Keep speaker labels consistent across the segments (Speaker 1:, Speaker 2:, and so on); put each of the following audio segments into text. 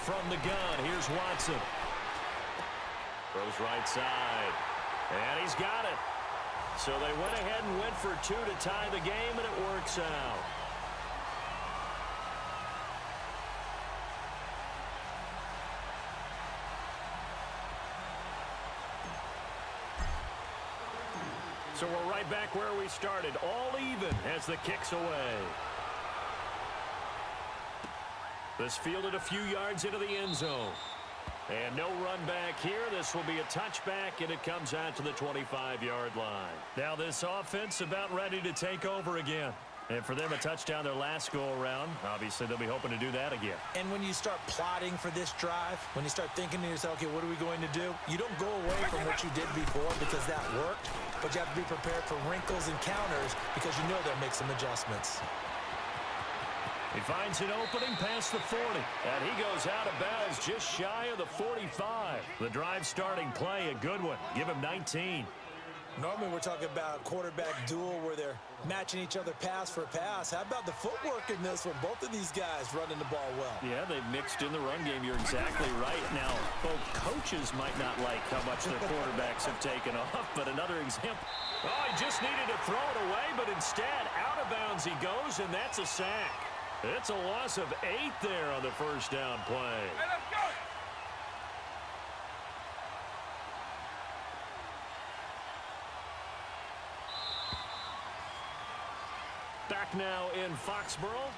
Speaker 1: From the gun, here's Watson. Throws right side. And he's got it. So they went ahead and went for two to tie the game, and it works out. So we're right back where we started, all even as the kick's away. This fielded a few yards into the end zone. And no run back here. This will be a touchback, and it comes out to the 25-yard line. Now this offense about ready to take over again. And for them, a touchdown their last go-around. Obviously, they'll be hoping to do that again.
Speaker 2: And when you start plotting for this drive, when you start thinking to yourself, okay, what are we going to do? You don't go away from what you did before because that worked, but you have to be prepared for wrinkles and counters because you know they'll make some adjustments.
Speaker 1: He finds an opening past the 40, and he goes out of bounds just shy of the 45. The drive starting play, a good one. Give him 19.
Speaker 2: Normally we're talking about quarterback duel where they're matching each other pass for pass. How about the footwork in this one? Both of these guys running the ball well.
Speaker 1: Yeah, they've mixed in the run game. You're exactly right. Now, both coaches might not like how much their quarterbacks have taken off, but another example. Oh, he just needed to throw it away, but instead, out of bounds he goes, and that's a sack. It's a loss of 8 there on the first down play.
Speaker 3: Hey, let's go!
Speaker 1: Back now in Foxborough.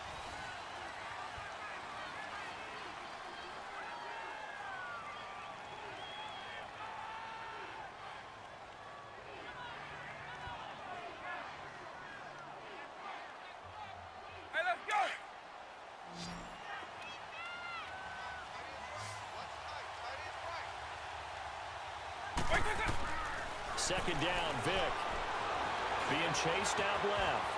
Speaker 3: Hey, let's go!
Speaker 1: Second down, Vic. Being chased out left.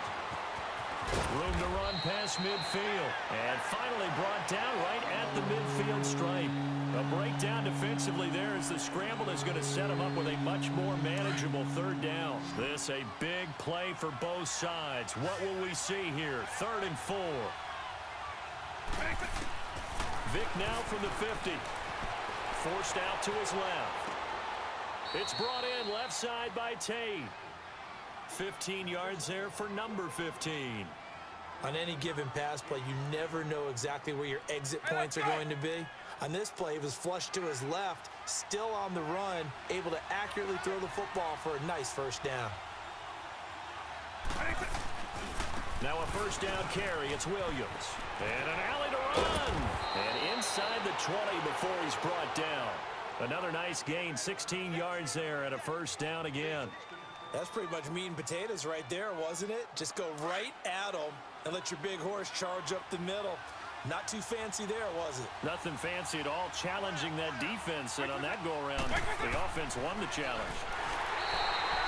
Speaker 1: Room to run past midfield. And finally brought down right at the midfield stripe. A breakdown defensively there as the scramble is going to set him up with a much more manageable third down. This a big play for both sides. What will we see here? 3rd and 4. Vic now from the 50. Forced out to his left. It's brought in left side by Tate. 15 yards there for number 15.
Speaker 2: On any given pass play, you never know exactly where your exit points are going to be. On this play, he was flushed to his left, still on the run, able to accurately throw the football for a nice first down.
Speaker 1: Now a first down carry. It's Williams. And an alley to run. And inside the 20 before he's brought down. Another nice gain, 16 yards there and a first down again.
Speaker 2: That's pretty much meat and potatoes right there, wasn't it? Just go right at them and let your big horse charge up the middle. Not too fancy there, was it?
Speaker 1: Nothing fancy at all, challenging that defense. And on that go-around, the offense won the challenge.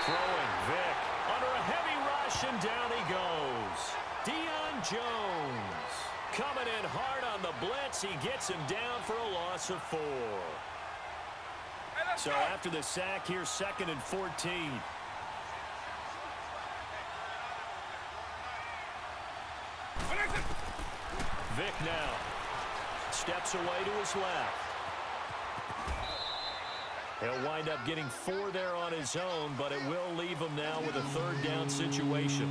Speaker 1: Throwing, Vic, under a heavy rush, and down he goes. Deion Jones coming in hard on the blitz. He gets him down for a loss of 4. So after the sack, here's 2nd and 14. Vic now steps away to his left. He'll wind up getting 4 there on his own, but it will leave him now with a 3rd down situation.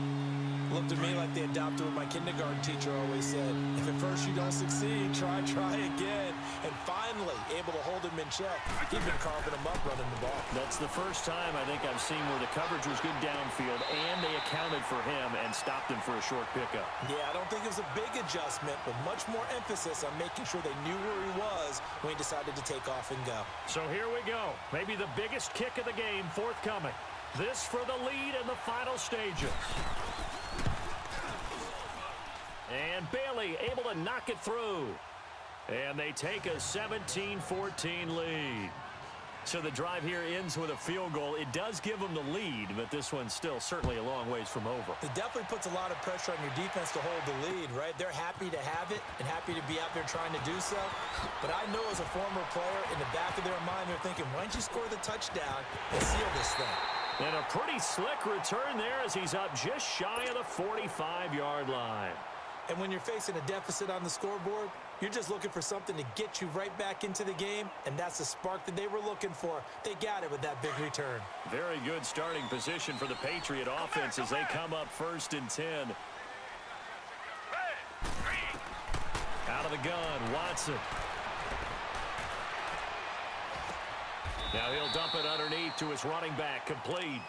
Speaker 2: Looked to me like they adopted what my kindergarten teacher always said. If at first you don't succeed, try again. And finally, able to hold him in check. He'd been carving him up running the ball.
Speaker 1: That's the first time I think I've seen where the coverage was good downfield and they accounted for him and stopped him for a short pickup.
Speaker 2: Yeah, I don't think it was a big adjustment, but much more emphasis on making sure they knew where he was when he decided to take off and go.
Speaker 1: So here we go. Maybe the biggest kick of the game forthcoming. This for the lead in the final stages. And Bailey able to knock it through. And they take a 17-14 lead. So the drive here ends with a field goal. It does give them the lead, but this one's still certainly a long ways from over.
Speaker 2: It definitely puts a lot of pressure on your defense to hold the lead, right? They're happy to have it and happy to be out there trying to do so. But I know as a former player, in the back of their mind, they're thinking, why don't you score the touchdown and seal this thing?
Speaker 1: And a pretty slick return there as he's up just shy of the 45-yard line.
Speaker 2: And when you're facing a deficit on the scoreboard, You're just looking for something to get you right back into the game, and that's the spark that they were looking for. They got it with that big return.
Speaker 1: Very good starting position for the Patriot offense as they come up 1st and 10. Out of the gun, Watson. Now he'll dump it underneath to his running back, complete.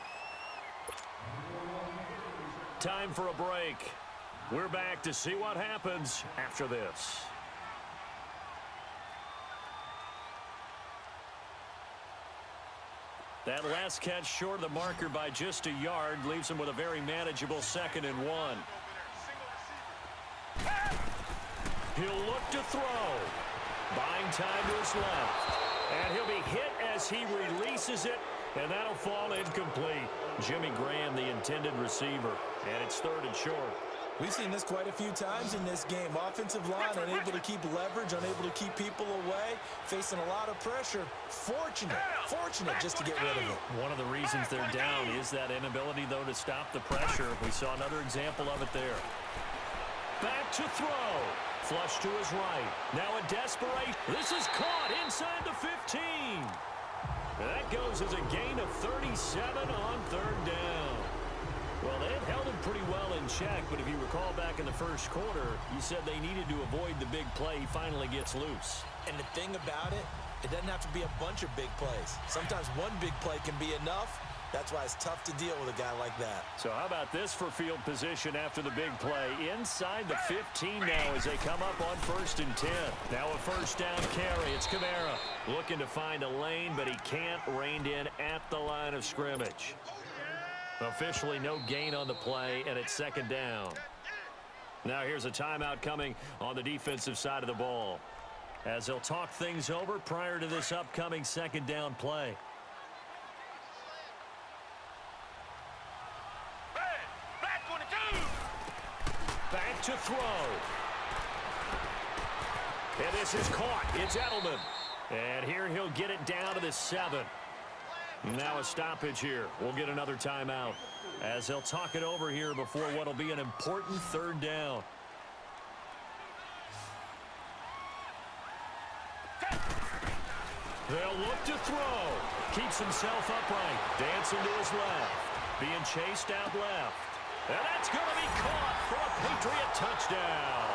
Speaker 1: Time for a break. We're back to see what happens after this. That last catch short of the marker by just a yard leaves him with a very manageable 2nd and 1. He'll look to throw. Buying time to his left. And he'll be hit as he releases it, and that'll fall incomplete. Jimmy Graham, the intended receiver, and it's 3rd and short.
Speaker 2: We've seen this quite a few times in this game. Offensive line unable to keep leverage, unable to keep people away, facing a lot of pressure. Fortunate just to get rid of it.
Speaker 1: One of the reasons they're down is that inability, though, to stop the pressure. We saw another example of it there. Back to throw. Flush to his right. Now a desperation. This is caught inside the 15. That goes as a gain of 37 on 3rd down. Well, they had held him pretty well in check, but if you recall back in the 1st quarter, you said they needed to avoid the big play. He finally gets loose.
Speaker 2: And the thing about it, it doesn't have to be a bunch of big plays. Sometimes one big play can be enough. That's why it's tough to deal with a guy like that.
Speaker 1: So how about this for field position after the big play? Inside the 15 now as they come up on 1st and 10. Now a 1st down carry. It's Kamara looking to find a lane, but he can't. Reined in at the line of scrimmage. Officially no gain on the play, and it's 2nd down. Now here's a timeout coming on the defensive side of the ball, as they'll talk things over prior to this upcoming 2nd down play. Back to throw. And this is caught. It's Edelman. And here he'll get it down to the 7. Now a stoppage here. We'll get another timeout as they'll talk it over here before what will be an important 3rd down. They'll look to throw. Keeps himself upright. Dancing to his left. Being chased out left. And that's going to be caught for a Patriot touchdown.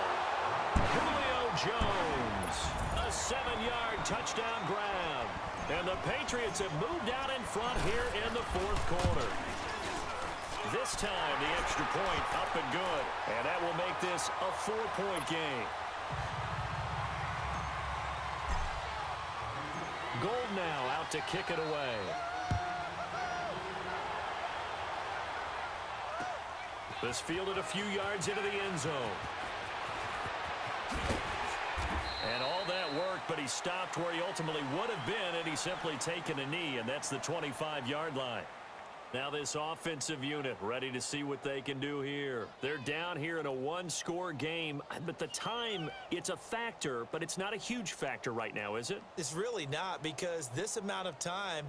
Speaker 1: Julio Jones. A 7-yard touchdown grab. And the Patriots have moved out in front here in the 4th quarter. This time, the extra point up and good. And that will make this a 4-point game. Gold now out to kick it away. This fielded a few yards into the end zone. And all that work, but he stopped where he ultimately would have been, and he's simply taken a knee, and that's the 25-yard line. Now this offensive unit ready to see what they can do here. They're down here in a 1-score game, but the time, it's a factor, but it's not a huge factor right now, is it?
Speaker 2: It's really not, because this amount of time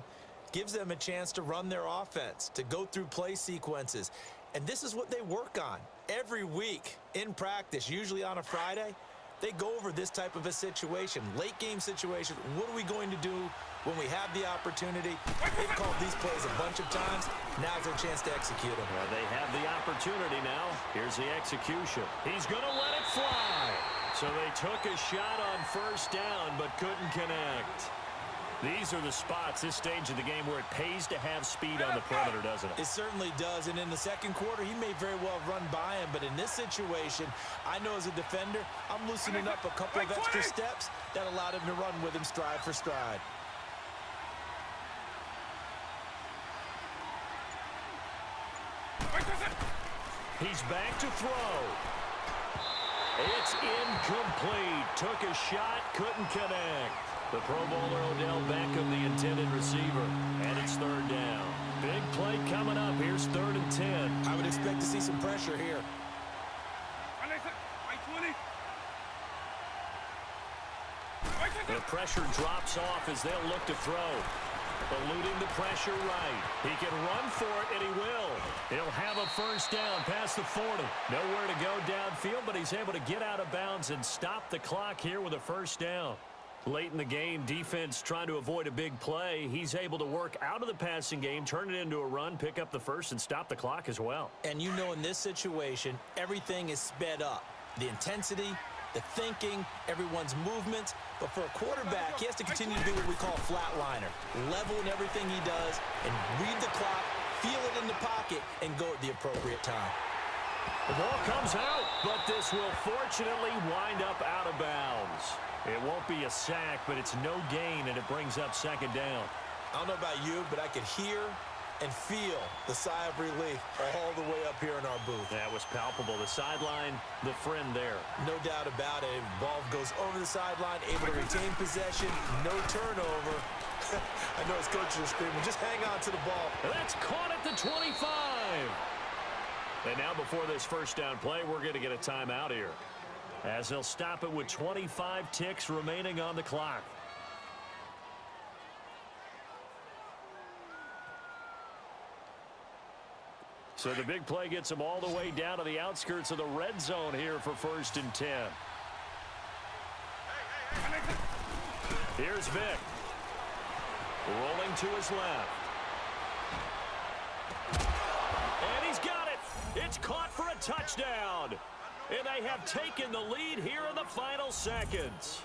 Speaker 2: gives them a chance to run their offense, to go through play sequences. And this is what they work on every week in practice, usually on a Friday. They go over this type of a situation, late game situation. What are we going to do when we have the opportunity? They've called these plays a bunch of times. Now's their chance to execute them.
Speaker 1: Well, they have the opportunity now. Here's the execution. He's going to let it fly. So they took a shot on 1st down, but couldn't connect. These are the spots, this stage of the game, where it pays to have speed on the perimeter, doesn't it?
Speaker 2: It certainly does, and in the 2nd quarter, he may very well run by him, but in this situation, I know as a defender, I'm loosening up a couple of extra steps that allowed him to run with him stride for stride.
Speaker 1: He's back to throw. It's incomplete. Took a shot, couldn't connect. The Pro Bowler Odell Beckham, the intended receiver, and it's 3rd down. Big play coming up. Here's 3rd and 10.
Speaker 2: I would expect to see some pressure here.
Speaker 1: The pressure drops off as they'll look to throw. Eluding the pressure right. He can run for it, and he will. He'll have a first down past the 40. Nowhere to go downfield, but he's able to get out of bounds and stop the clock here with a first down. Late in the game, defense trying to avoid a big play. He's able to work out of the passing game, turn it into a run, pick up the first, and stop the clock as well.
Speaker 2: And you know in this situation, everything is sped up. The intensity, the thinking, everyone's movements. But for a quarterback, he has to continue to do what we call a flatliner. Level in everything he does and read the clock, feel it in the pocket, and go at the appropriate time.
Speaker 1: The ball comes out, but this will fortunately wind up out of bounds. It won't be a sack, but it's no gain, and it brings up second down.
Speaker 2: I don't know about you, but I could hear and feel the sigh of relief all the way up here in our booth.
Speaker 1: That was palpable. The sideline, the friend there.
Speaker 2: No doubt about it. Ball goes over the sideline, able to retain possession, no turnover. I know his coaches are screaming, just hang on to the ball.
Speaker 1: That's caught at the 25. And now before this first down play, we're going to get a timeout here, as they'll stop it with 25 ticks remaining on the clock. So the big play gets them all the way down to the outskirts of the red zone here for 1st and 10. Here's Vic. Rolling to his left. And he's got it. It's caught for a touchdown. And they have taken the lead here in the final seconds.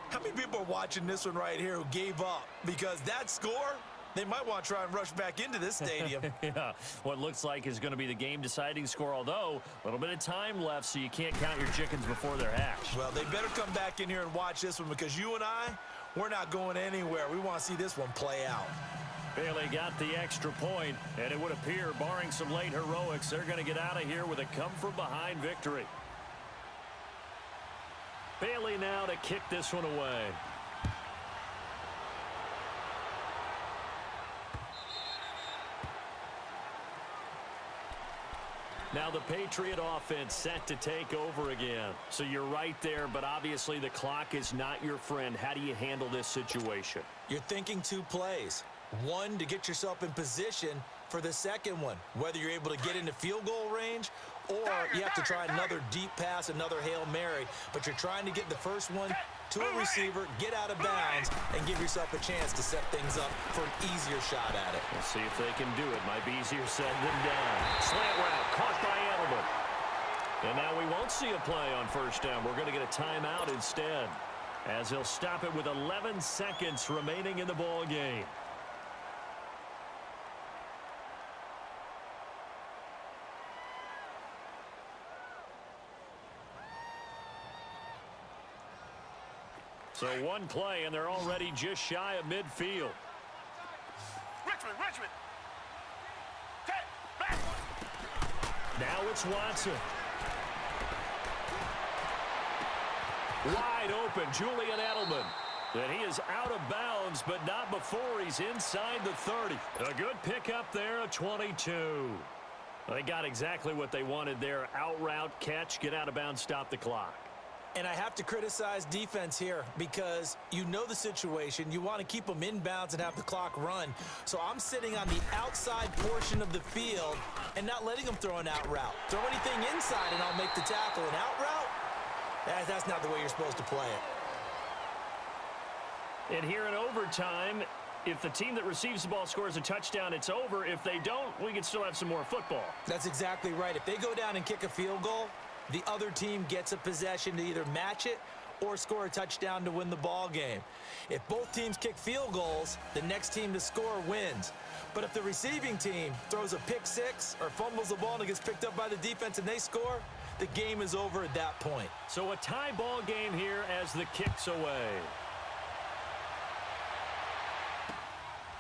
Speaker 2: How many people are watching this one right here who gave up? Because that score, they might want to try and rush back into this stadium.
Speaker 1: Yeah, what looks like is going to be the game-deciding score, although a little bit of time left, so you can't count your chickens before they're hatched.
Speaker 2: Well, they better come back in here and watch this one, because you and I, we're not going anywhere. We want to see this one play out.
Speaker 1: Bailey got the extra point, and it would appear, barring some late heroics, they're going to get out of here with a come-from-behind victory. Bailey now to kick this one away. Now the Patriot offense set to take over again. So you're right there, but obviously the clock is not your friend. How do you handle this situation?
Speaker 2: You're thinking 2 plays. One, to get yourself in position for the second one, whether you're able to get into field goal range or you have to try another deep pass, another Hail Mary, but you're trying to get the first one to a receiver, get out of bounds, and give yourself a chance to set things up for an easier shot at it.
Speaker 1: We'll see if they can do it. Might be easier said than done. Slant route, caught by Edelman. And now we won't see a play on first down. We're going to get a timeout instead, as he'll stop it with 11 seconds remaining in the ball game. So one play, and they're already just shy of midfield.
Speaker 3: Richmond.
Speaker 1: Now it's Watson. Wide open, Julian Edelman. And he is out of bounds, but not before he's inside the 30. A good pickup there, a 22. They got exactly what they wanted there. Out route, catch, get out of bounds, stop the clock.
Speaker 2: And I have to criticize defense here, because you know the situation. You want to keep them inbounds and have the clock run. So I'm sitting on the outside portion of the field and not letting them throw an out route. Throw anything inside and I'll make the tackle. An out route? That's not the way you're supposed to play it.
Speaker 1: And here in overtime, if the team that receives the ball scores a touchdown, it's over. If they don't, we can still have some more football.
Speaker 2: That's exactly right. If they go down and kick a field goal, the other team gets a possession to either match it or score a touchdown to win the ball game. If both teams kick field goals, the next team to score wins. But if the receiving team throws a pick six or fumbles the ball and it gets picked up by the defense and they score, the game is over at that point.
Speaker 1: So a tie ball game here as the kick's away.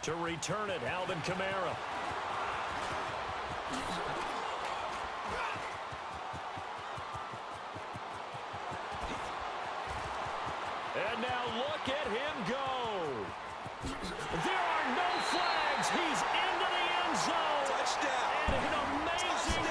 Speaker 1: To return it, Alvin Kamara. And now look at him go. There are no flags. He's into the end zone.
Speaker 2: Touchdown.
Speaker 1: And an amazing